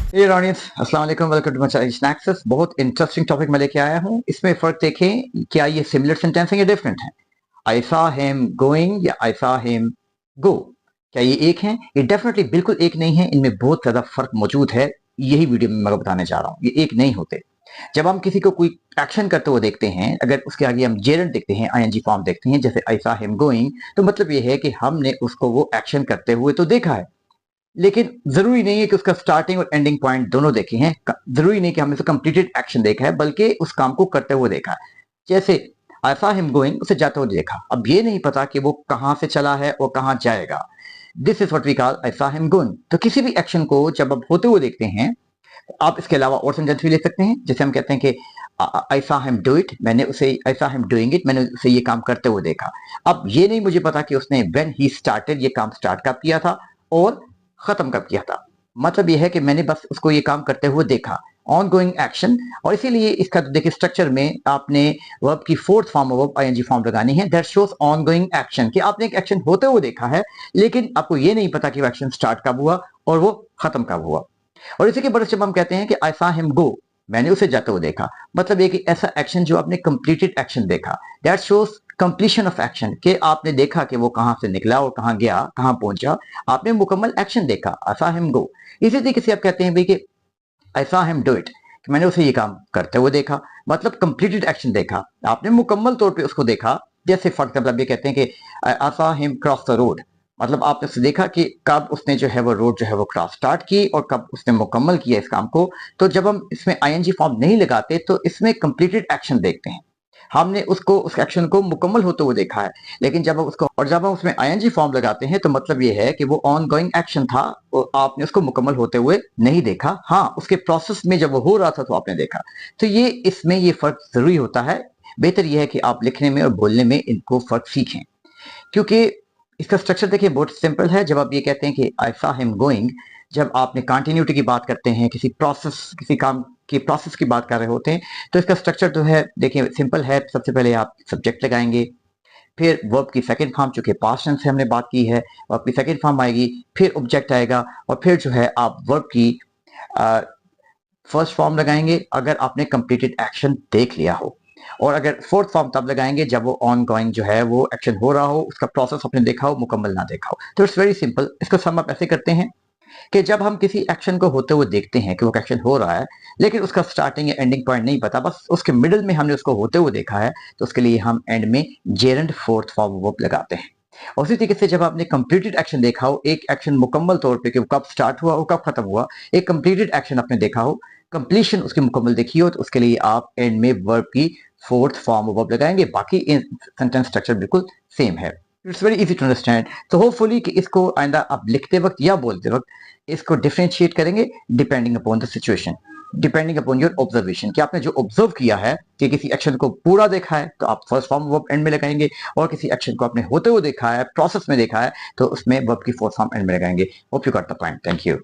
हे audience, अस्सलाम वालेकुम, welcome to my channel snacks. बहुत इंटरेस्टिंग टॉपिक मैं लेके आया हूँ। इसमें फर्क देखें, क्या ये सिमिलर सेंटेंस है या डिफरेंट है। आई सॉ हिम गोइंग या आई सॉ हिम गो, क्या ये एक है? ये डेफिनेटली बिल्कुल एक नहीं है, इनमें बहुत ज्यादा फर्क मौजूद है। यही वीडियो में मैं बताने जा रहा हूँ, ये एक नहीं होते। जब हम किसी को कोई एक्शन करते हुए देखते हैं, अगर उसके आगे हम जेरंड देखते हैं, आईएनजी फॉर्म देखते हैं, जैसे आई सॉ हिम गोइंग, तो मतलब ये है कि हमने उसको वो एक्शन करते हुए तो देखा है, लेकिन जरूरी नहीं है कि उसका स्टार्टिंग और एंडिंग पॉइंट दोनों देखे हैं। जरूरी नहीं कि हमने कंप्लीटेड एक्शन देखा है, बल्कि उस काम को करते हुए देखा है। जैसे आई सॉ हिम गोइंग, उसे जाते हुए देखा। अब ये नहीं पता कि वो कहां से चला है और कहां जाएगा। This is what we call I saw him going. तो किसी भी एक्शन को जब आप होते हुए देखते हैं, आप इसके अलावा और सेंटेंस भी ले सकते हैं। जैसे हम कहते हैं कि आई सॉ हिम डू इट, मैंने उसे, आई सॉ हिम डूइंग इट, मैंने उसे ये काम करते हुए देखा। अब ये नहीं मुझे पता कि उसने व्हेन ही स्टार्टेड ये काम स्टार्ट कब किया था और खत्म कब किया था। मतलब ये है कि मैंने बस उसको ये काम करते हुए देखा, ऑन गोइंग एक्शन। और इसीलिए इसका तो देखिए स्ट्रक्चर में आपने वर्ब की fourth form verb ING form लगानी है। That shows on going action, कि आपने एक एक्शन होते हुए देखा है, लेकिन आपको ये नहीं पता कि वो एक्शन स्टार्ट कब हुआ और वो खत्म कब हुआ। और इसी के बरस जब हम कहते हैं कि आई सॉ हिम गो, मैंने उसे जाते हुए देखा, मतलब ये कि ऐसा एक्शन जो आपने कंप्लीटेड एक्शन देखा। That shows completion of action, कि आपने देखा कि वो कहां से निकला और कहां गया, कहां पहुंचा। आपने मुकम्मल एक्शन देखा, आई सॉ हिम गो। इसी तरीके से आप कहते हैं भाई कि आई सॉ हिम डू इट, कि मैंने उसे ये काम करते हुए देखा, मतलब कंप्लीटेड एक्शन देखा, आपने मुकम्मल तौर पे उसको देखा। जैसे फॉर एग्जाम्पल आप ये कहते हैं कि आई saw him cross the road, मतलब आपने उसे देखा कि कब उसने जो है वो रोड जो है वो क्रॉस स्टार्ट की और कब उसने मुकम्मल किया इस काम को। तो जब हम इसमें आईएनजी फॉर्म नहीं लगाते तो इसमें कंप्लीटेड एक्शन देखते हैं, हमने उसको, उस एक्शन को मुकम्मल होते हुए देखा है। लेकिन जब हम उसको, और जब हम उसमें आईएनजी फॉर्म लगाते हैं तो मतलब ये है कि वो ऑन गोइंग एक्शन था और आपने उसको मुकम्मल होते हुए नहीं देखा। हाँ, उसके प्रोसेस में जब वो हो रहा था तो आपने देखा। तो ये, इसमें ये फर्क जरूरी होता है। बेहतर यह है कि आप लिखने में और बोलने में इनको फर्क सीखें, क्योंकि इसका स्ट्रक्चर देखिए बहुत सिंपल है। जब आप ये कहते हैं कि आई सॉ हिम गोइंग, जब आपने कंटिन्यूटी की बात करते हैं, किसी प्रोसेस, किसी काम की प्रोसेस की बात कर रहे होते हैं, तो इसका स्ट्रक्चर जो है देखिए सिंपल है। सबसे पहले आप सब्जेक्ट लगाएंगे, फिर वर्ब की सेकंड फॉर्म, चूंकि पास्ट टेंस से हमने बात की है, वर्ब की सेकंड फॉर्म आएगी, फिर ऑब्जेक्ट आएगा, और फिर जो है आप वर्ब की फर्स्ट फॉर्म लगाएंगे अगर आपने कंप्लीटेड एक्शन देख लिया हो, और अगर फोर्थ फॉर्म तब लगाएंगे जब वो ऑन गोइंग जो है वो एक्शन हो रहा हो, उसका प्रोसेस आपने देखा हो, मुकम्मल ना देखा हो। तो इट्स वेरी सिंपल। इसको सम अप ऐसे करते हैं कि जब हम किसी एक्शन को होते हुए देखते हैं कि वो एक्शन हो रहा है, लेकिन उसका स्टार्टिंग या एंडिंग पॉइंट नहीं पता, बस उसके मिडिल में हमने उसको होते हुए देखा है, तो उसके लिए हम एंड में जेरंड फोर्थ फॉर्म वर्ब लगाते हैं। और उसी तरीके से जब आपने कंप्लीटेड एक्शन देखा हो, एक एक्शन मुकम्मल तौर पे कि वो कब स्टार्ट हुआ और कब खत्म हुआ, एक कंप्लीटेड एक्शन आपने देखा हो, कंप्लीशन उसकी मुकम्मल देखी हो, तो उसके लिए आप एंड में वर्ब की फोर्थ फॉर्म वर्ब लगाएंगे। बाकी सेंटेंस स्ट्रक्चर बिल्कुल सेम है। It's very easy to understand. तो होपफुली कि इसको आइंदा आप लिखते वक्त या बोलते वक्त इसको डिफरेंशिएट करेंगे depending upon the situation, depending upon your observation, कि आपने जो ऑब्जर्व किया है कि किसी एक्शन को पूरा देखा है तो आप फर्स्ट फॉर्म वर्ब एंड में लगाएंगे, और किसी एक्शन को आपने होते हुए देखा है, प्रोसेस में देखा है, तो उसमें वर्ब की फोर्थ फॉर्म एंड में लगाएंगे। Hope you got the point. Thank you.